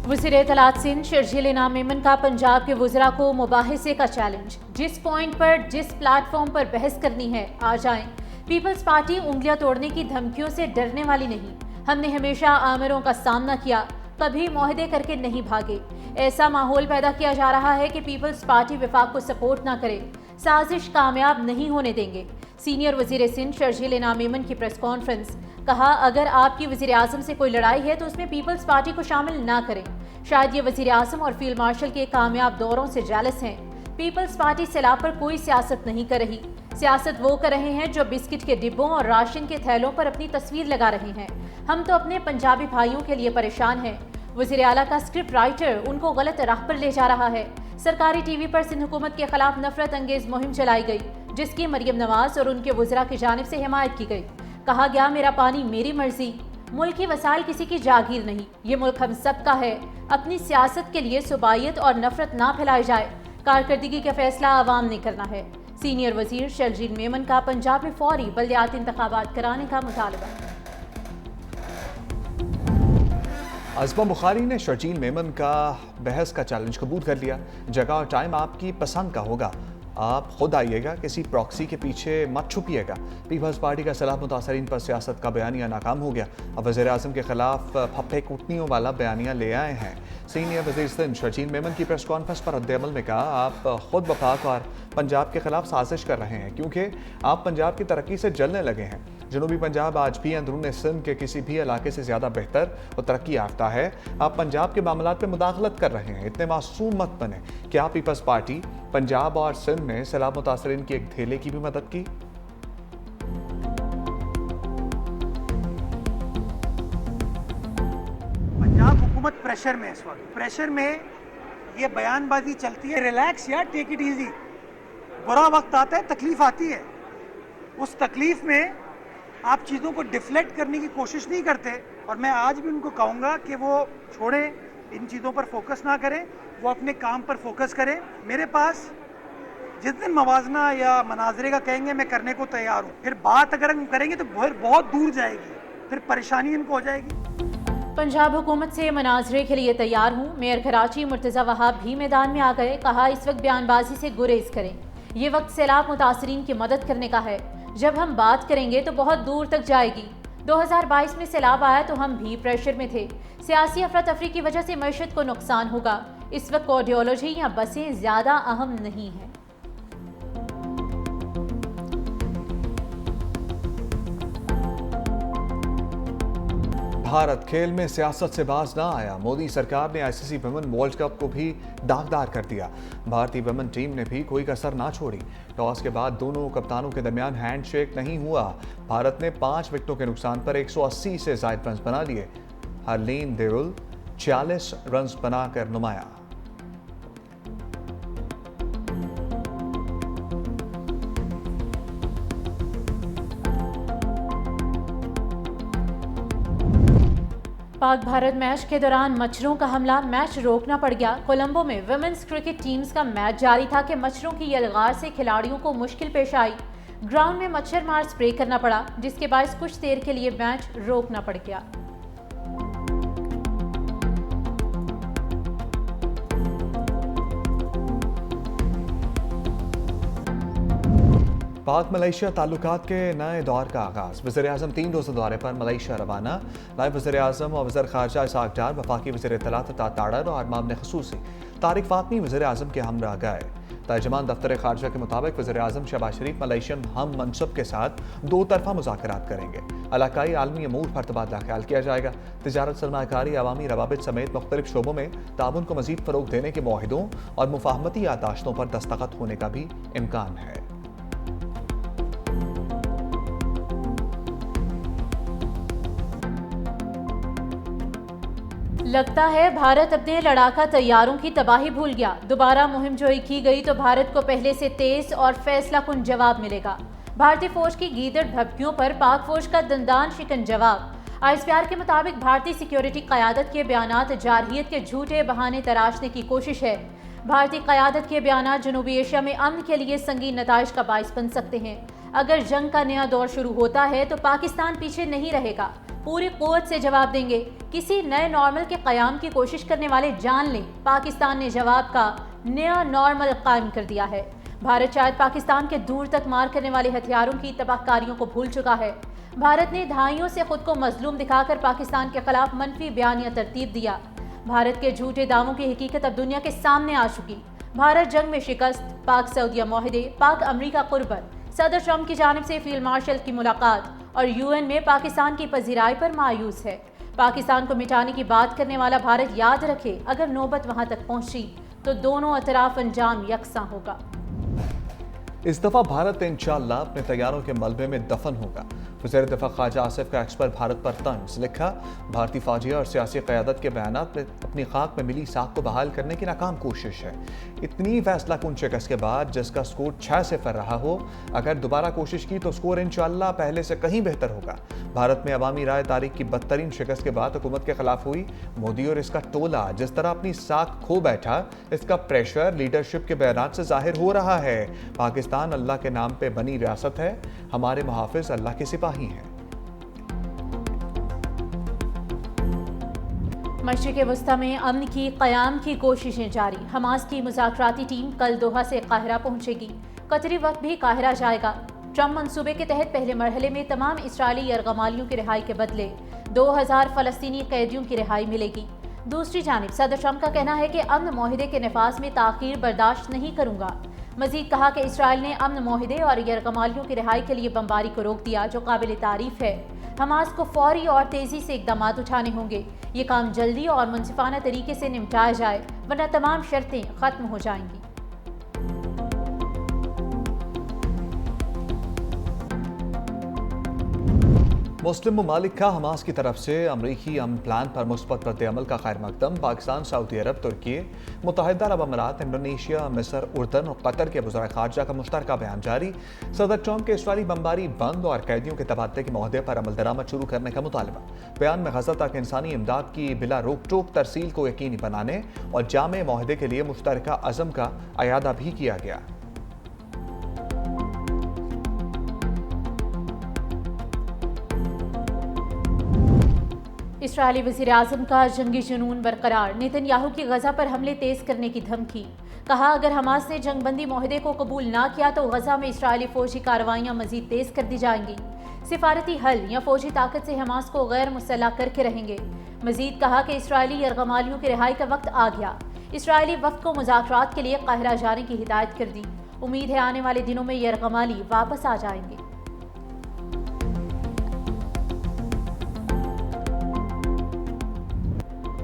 वज़ीर इत्तलात सिंध शर्जील इनाम मेमन का पंजाब के वज़रा को मुबाहिसे का चैलेंज। जिस पॉइंट पर जिस प्लेटफॉर्म पर बहस करनी है आ जाएं। पीपल्स पार्टी उंगलियां तोड़ने की धमकियों से डरने वाली नहीं। हमने हमेशा आमिरों का सामना किया, कभी मुआहदे करके नहीं भागे। ऐसा माहौल पैदा किया जा रहा है कि पीपल्स पार्टी विफाक को सपोर्ट ना करे। साजिश कामयाब नहीं होने देंगे। सीनियर वज़ीर सिंध शर्जील इनाम मेमन की प्रेस कॉन्फ्रेंस। कहा, अगर आपकी वज़ीर आज़म से कोई लड़ाई है तो उसमें पीपल्स पार्टी को शामिल ना करें। शायद ये वज़ीर आज़म और फील्ड मार्शल के कामयाब दौरों से जेलस हैं। पीपल्स पार्टी सैलाब पर कोई सियासत नहीं कर रही। सियासत वो कर रहे हैं जो बिस्किट के डिब्बों और राशन के थैलों पर अपनी तस्वीर लगा रहे हैं। हम तो अपने पंजाबी भाइयों के लिए परेशान हैं। वज़ीर आला का स्क्रिप्ट राइटर उनको गलत राह पर ले जा रहा है। सरकारी टीवी पर सिंध हुकूमत के खिलाफ नफरत अंगेज मुहिम चलाई गई, जिसकी मरियम नवाज और उनके वज़रा की जानिब से हिमायत की गई। कहा गया, मेरा पानी मेरी मर्जी, मुल्क की वसाइल किसी की जागीर नहीं, ये मुल्क हम सब का है। अपनी सियासत के लिए सुबाइयत और नफरत ना फैलाई जाए। कारकर्दगी का फैसला आवाम ने करना है। सीनियर वज़ीर शर्जील मेमन का पंजाब में फौरी बल्दियाती इंतखाबात कराने का मुतालबा। अज़मा बुखारी ने शर्जील मेमन का बहस का चैलेंज कबूल कर लिया। जगह और टाइम आपकी पसंद का होगा, आप खुद आइएगा, किसी प्रॉक्सी के पीछे मत छुपिएगा। पीपल्स पार्टी का सलाह मुतासरीन पर सियासत का बयानिया नाकाम हो गया। अब वज़ीर आज़म के खिलाफ फप्पे कुटनियों वाला बयानिया ले आए हैं। सीनियर वज़ीर सिंध शर्जील मेमन की प्रेस कॉन्फ्रेंस पर रद्द-ए-अमल में कहा, आप खुद वफाक और पंजाब के खिलाफ साजिश कर रहे हैं क्योंकि आप पंजाब की तरक्की से जलने लगे हैं। जनूबी पंजाब आज भी अंदरून सिंध के किसी भी इलाके से ज़्यादा बेहतर और तरक्की याफ्ता है। आप पंजाब के मामलात में मुदाखलत कर रहे हैं। इतने मासूम मत बने। क्या पीपल्स पार्टी पंजाब और सिंध में सैलाब मुतासरीन की एक धेले की भी मदद की? पंजाब हुकूमत प्रेशर में है। इस वक्त प्रेशर में ये बयानबाजी चलती है। रिलैक्स यार, टेक इट इजी। बुरा वक्त आता है, तकलीफ आती है। उस तकलीफ में आप चीज़ों को डिफ्लेक्ट करने की कोशिश नहीं करते। और मैं आज भी उनको कहूँगा कि वो छोड़ें, इन चीज़ों पर फोकस ना करें, वो अपने काम पर फोकस करें। मेरे पास जिस दिन मवाजना या मनाजरे का कहेंगे मैं करने को तैयार हूँ। फिर बात अगर हम करेंगे तो बहुत दूर जाएगी, फिर परेशानी इनको हो जाएगी। पंजाब हुकूमत से मनाजरे के लिए तैयार हूँ। मेयर कराची मुर्तज़ा वहाब भी मैदान में आ गए। कहा, इस वक्त बयानबाजी से गुरेज करें। ये वक्त सैलाब मुतासरीन की मदद करने का है। जब हम बात करेंगे तो बहुत दूर तक जाएगी। 2022 में सैलाब आया तो हम भी प्रेशर में थे। सियासी अफरा तफरी की वजह से मईशत को नुकसान होगा। इस वक्त कार्डियोलॉजी या बसें ज़्यादा अहम नहीं हैं। भारत खेल में सियासत से बाज ना आया। मोदी सरकार ने आईसीसी वुमेन वर्ल्ड कप को भी दागदार कर दिया। भारतीय वुमेन टीम ने भी कोई कसर ना छोड़ी। टॉस के बाद दोनों कप्तानों के दरमियान हैंडशेक नहीं हुआ। भारत ने 5 विकेटों के नुकसान पर 180 से ज़ायद रन बना लिए। हरलीन देउल 46 रन बनाकर नुमाया। पाक भारत मैच के दौरान मच्छरों का हमला, मैच रोकना पड़ गया। कोलंबो में विमेंस क्रिकेट टीम्स का मैच जारी था कि मच्छरों की यलगार से खिलाड़ियों को मुश्किल पेश आई। ग्राउंड में मच्छर मार स्प्रे करना पड़ा, जिसके बायस कुछ देर के लिए मैच रोकना पड़ गया। पाक मलेशिया ताल्लुकात के नए दौर का आगाज। वज़ीर आज़म 3 रोज़ा दौरे पर मलेशिया रवाना। नायब वज़ीर आज़म और वज़ीर ख़ारजा इसहाक डार, वफाकी वज़ीर इत्तलात ताड़र और मामले ख़ुसूसी तारिक फ़ातमी वज़ीर आज़म के हमरा गए। तर्जमान दफ्तर ख़ारजा के मुताबिक वज़ीर आज़म शहबाज शरीफ मलेशियन हम मनसब के साथ 2 तरफ़ा मुज़ाकरात करेंगे। इलाकाई आलमी अमूर पर तबादला ख्याल किया जाएगा। तिजारत, सरमायाकारी, अवामी रवाबित समेत मुख्तलिफ शोबों में ताउन को मज़ीद फ़रोग़ देने के मुआहिदों और मुफ़ाहमती याददाश्तों पर दस्तखत होने का भी इम्कान है। लगता है भारत अपने लड़ाका तैयारों की तबाही भूल गया। दोबारा मुहिम जोई की गई तो भारत को पहले से तेज और फैसला कुन जवाब मिलेगा। भारतीय फौज की गीदड़ भभकियों पर पाक फौज का दंदान शिकन जवाब। आईएसपीआर के मुताबिक भारतीय सिक्योरिटी क़यादत के बयानात जारहियत के झूठे बहाने तराशने की कोशिश है। भारतीय क़यादत के बयानात जनूबी एशिया में अमन के लिए संगीन नताइज का बाइस बन सकते हैं। अगर जंग का नया दौर शुरू होता है तो पाकिस्तान पीछे नहीं रहेगा। پوری قوت سے جواب دیں گے۔ کسی نئے نارمل کے قیام کی کوشش کرنے والے جان لیں، پاکستان نے جواب کا نیا نارمل قائم کر دیا ہے۔ بھارت شاید پاکستان کے دور تک مار کرنے والے ہتھیاروں کی تباہ کاریوں کو بھول چکا ہے۔ بھارت نے دہائیوں سے خود کو مظلوم دکھا کر پاکستان کے خلاف منفی بیانیہ ترتیب دیا۔ بھارت کے جھوٹے دعووں کی حقیقت اب دنیا کے سامنے آ چکی۔ بھارت جنگ میں شکست، پاک سعودیہ معاہدے، پاک امریکہ قربت، صدر ٹرمپ کی جانب سے فیلڈ مارشل کی ملاقات اور UN میں پاکستان کی پذیرائی پر مایوس ہے۔ پاکستان کو مٹانے کی بات کرنے والا بھارت یاد رکھے، اگر نوبت وہاں تک پہنچی تو دونوں اطراف انجام یکساں ہوگا۔ اس دفعہ بھارت انشاءاللہ اپنے طیاروں کے ملبے میں دفن ہوگا۔ وزیر دفاع خارجہ آصف کا ایکس پر بھارت پر طنز، لکھا بھارتی فوجی اور سیاسی قیادت کے بیانات میں اپنی خاک میں ملی ساکھ کو بحال کرنے کی ناکام کوشش ہے۔ اتنی فیصلہ کن شکست کے بعد جس کا سکور 6-0 رہا ہو، اگر دوبارہ کوشش کی تو سکور انشاءاللہ پہلے سے کہیں بہتر ہوگا۔ بھارت میں عوامی رائے تاریخ کی بدترین شکست کے بعد حکومت کے خلاف ہوئی۔ مودی اور اس کا ٹولہ جس طرح اپنی ساکھ کھو بیٹھا، اس کا پریشر لیڈرشپ کے بیانات سے ظاہر ہو رہا ہے۔ پاکستان اللہ کے نام پہ بنی ریاست ہے، ہمارے محافظ اللہ کے سپاہی ہیں۔ مشرق وسطی میں امن کی قیام کی کوششیں جاری۔ حماس کی مذاکراتی ٹیم کل دوحہ سے قاہرہ پہنچے گی۔ قطری وقت بھی قاہرہ جائے گا۔ ٹرمپ منصوبے کے تحت پہلے مرحلے میں تمام اسرائیلی یرغمالیوں کی رہائی کے بدلے 2000 فلسطینی قیدیوں کی رہائی ملے گی۔ دوسری جانب صدر ٹرمپ کا کہنا ہے کہ امن معاہدے کے نفاذ میں تاخیر برداشت نہیں کروں گا۔ مزید کہا کہ اسرائیل نے امن معاہدے اور یرغمالیوں کی رہائی کے لیے بمباری کو روک دیا، جو قابل تعریف ہے۔ حماس کو فوری اور تیزی سے اقدامات اٹھانے ہوں گے۔ یہ کام جلدی اور منصفانہ طریقے سے نمٹایا جائے، ورنہ تمام شرطیں ختم ہو جائیں گی۔ مسلم ممالک کا حماس کی طرف سے امریکی امن پلان پر مثبت رد عمل کا خیر مقدم۔ پاکستان، سعودی عرب، ترکی، متحدہ عرب امارات، انڈونیشیا، مصر، اردن اور قطر کے وزرائے خارجہ کا مشترکہ بیان جاری۔ صدر ٹرمپ کے اسرائیلی بمباری بند اور قیدیوں کے تبادلے کے معاہدے پر عمل درآمد شروع کرنے کا مطالبہ۔ بیان میں غزہ تک انسانی امداد کی بلا روک ٹوک ترسیل کو یقینی بنانے اور جامع معاہدے کے لیے مشترکہ عزم کا اعادہ بھی کیا گیا۔ اسرائیلی وزیر اعظم کا جنگی جنون برقرار۔ نیتن یاہو کی غزہ پر حملے تیز کرنے کی دھمکی۔ کہا اگر حماس نے جنگ بندی معاہدے کو قبول نہ کیا تو غزہ میں اسرائیلی فوجی کارروائیاں مزید تیز کر دی جائیں گی۔ سفارتی حل یا فوجی طاقت سے حماس کو غیر مسلح کر کے رہیں گے۔ مزید کہا کہ اسرائیلی یرغمالیوں کی رہائی کا وقت آ گیا۔ اسرائیلی وفد کو مذاکرات کے لیے قاہرہ جانے کی ہدایت کر دی۔ امید ہے آنے والے دنوں میں یرغمالی واپس آ جائیں گے۔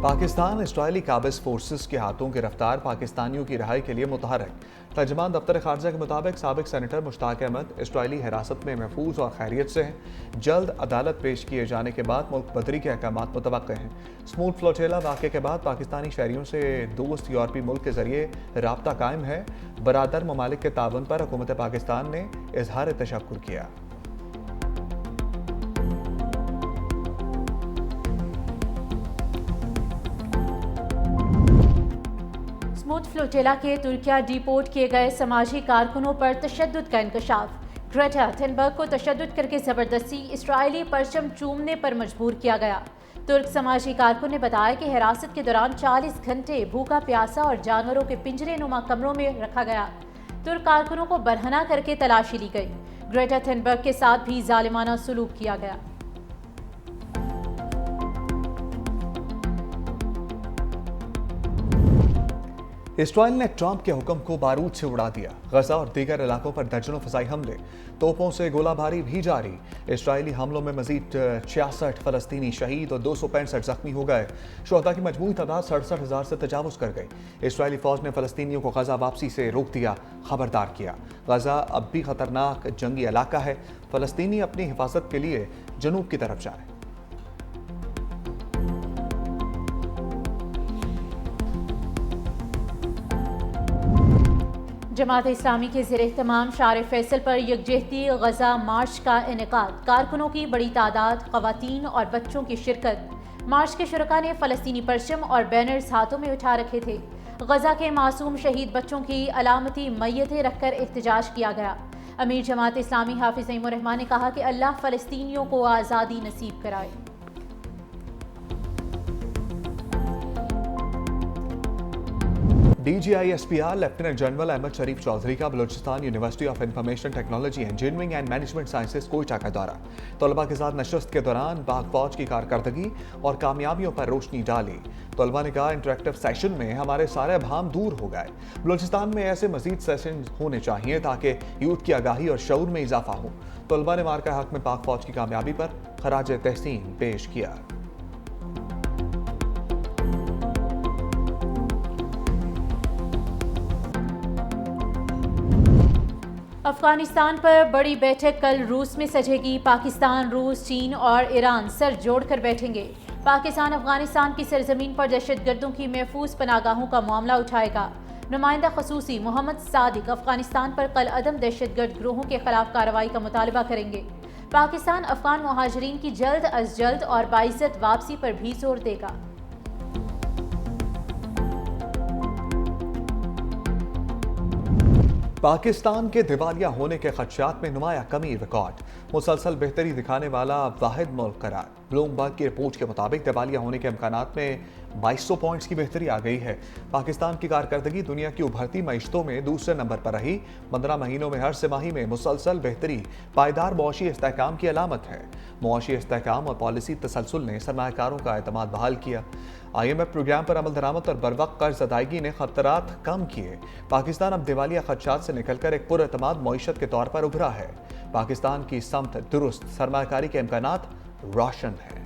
پاکستان اسرائیلی قابض فورسز کے ہاتھوں گرفتار پاکستانیوں کی رہائی کے لیے متحرک۔ ترجمان دفتر خارجہ کے مطابق سابق سینیٹر مشتاق احمد اسرائیلی حراست میں محفوظ اور خیریت سے ہیں۔ جلد عدالت پیش کیے جانے کے بعد ملک بدری کے احکامات متوقع ہیں۔ اسموتھ فلوٹیلا واقعے کے بعد پاکستانی شہریوں سے دوست یورپی ملک کے ذریعے رابطہ قائم ہے۔ برادر ممالک کے تعاون پر حکومت پاکستان نے اظہار تشکر کیا۔ اسموتھ فلوٹیلا کے ترکیہ ڈیپورٹ کیے گئے سماجی کارکنوں پر تشدد کا انکشاف۔ گریٹا تھنبرگ کو تشدد کر کے زبردستی اسرائیلی پرچم چومنے پر مجبور کیا گیا۔ ترک سماجی کارکن نے بتایا کہ حراست کے دوران 40 گھنٹے بھوکا پیاسا اور جانوروں کے پنجرے نما کمروں میں رکھا گیا۔ ترک کارکنوں کو برہنہ کر کے تلاشی لی گئی۔ گریٹا تھنبرگ کے ساتھ بھی ظالمانہ سلوک کیا گیا۔ اسرائیل نے ٹرمپ کے حکم کو بارود سے اڑا دیا۔ غزہ اور دیگر علاقوں پر درجنوں فضائی حملے، توپوں سے گولہ باری بھی جاری۔ اسرائیلی حملوں میں مزید 66 فلسطینی شہید اور 265 زخمی ہو گئے۔ شہداء کی مجموعی تعداد 67,000 سے تجاوز کر گئی۔ اسرائیلی فوج نے فلسطینیوں کو غزہ واپسی سے روک دیا، خبردار کیا۔ غزہ اب بھی خطرناک جنگی علاقہ ہے، فلسطینی اپنی حفاظت کے لیے جنوب کی طرف جائیں۔ جماعت اسلامی کے زیر اہتمام شارع فیصل پر یکجہتی غزہ مارچ کا انعقاد۔ کارکنوں کی بڑی تعداد، خواتین اور بچوں کی شرکت۔ مارچ کے شرکاء نے فلسطینی پرچم اور بینرز ہاتھوں میں اٹھا رکھے تھے۔ غزہ کے معصوم شہید بچوں کی علامتی میتیں رکھ کر احتجاج کیا گیا۔ امیر جماعت اسلامی حافظ نعیم الرحمن نے کہا کہ اللہ فلسطینیوں کو آزادی نصیب کرائے۔ DGISPR लेफ्टिनेंट जनरल अहमद शरीफ चौधरी का Balochistan university of information technology engineering and management sciences Quetta का दौरा। तलबा के साथ नशस्त के दौरान पाक फौज की कारकर्दगी और कामयाबियों पर रोशनी डाली। तलबा ने कहा, इंटरेक्टिव सेशन में हमारे सारे अभाम दूर हो गए। बलूचिस्तान में ऐसे मजीद सेशन होने चाहिए ताकि यूथ की आगाही और शऊर में इजाफा हो। तलबा ने मार्का हक में पाक फौज की कामयाबी पर खराज तहसीन पेश किया। अफगानिस्तान पर बड़ी बैठक कल रूस में सजेगी। पाकिस्तान, रूस, चीन और ईरान सर जोड़कर बैठेंगे। पाकिस्तान अफगानिस्तान की सरजमीन पर दहशतगर्दों की महफूज पनागाहों का मामला उठाएगा। नुमाइंदा खसूसी मोहम्मद सादिक अफगानिस्तान पर कल अदम दहशतगर्द ग्रोहों के खिलाफ कार्रवाई का मुतालबा करेंगे। पाकिस्तान अफगान मुहाजिरीन की जल्द अज जल्द और बाइज्जत वापसी पर भी जोर देगा। पाकिस्तान के दिवालिया होने के खदशात में नुमाया कमी रिकॉर्ड। मुसलसल बेहतरी दिखाने वाला वाहिद मुल्क करार। ब्लूमबर्ग की रिपोर्ट के मुताबिक दिवालिया होने के इम्कानात में 2200 पॉइंट्स की बेहतरी आ गई है। पाकिस्तान की कारकर्दगी दुनिया की उभरती मईशतों में दूसरे नंबर पर रही। 15 महीनों में हर तिमाही में मुसलसल बेहतरी पायदार मुआशी इस्तेहकाम की अलामत है। मुआशी इस्तेहकाम और पॉलिसी तसलसल ने सरमायाकारों का एतमाद बहाल किया। IMF प्रोग्राम पर अमल दरामद और बरवक्त कर्ज अदायगी ने खतरात कम किए। पाकिस्तान अब दिवालिया खदशात से निकलकर एक पुरएतमाद मईशत के तौर पर उभरा है। पाकिस्तान की समत दुरुस्त, सरमायाकारी के इम्कानात रोशन है।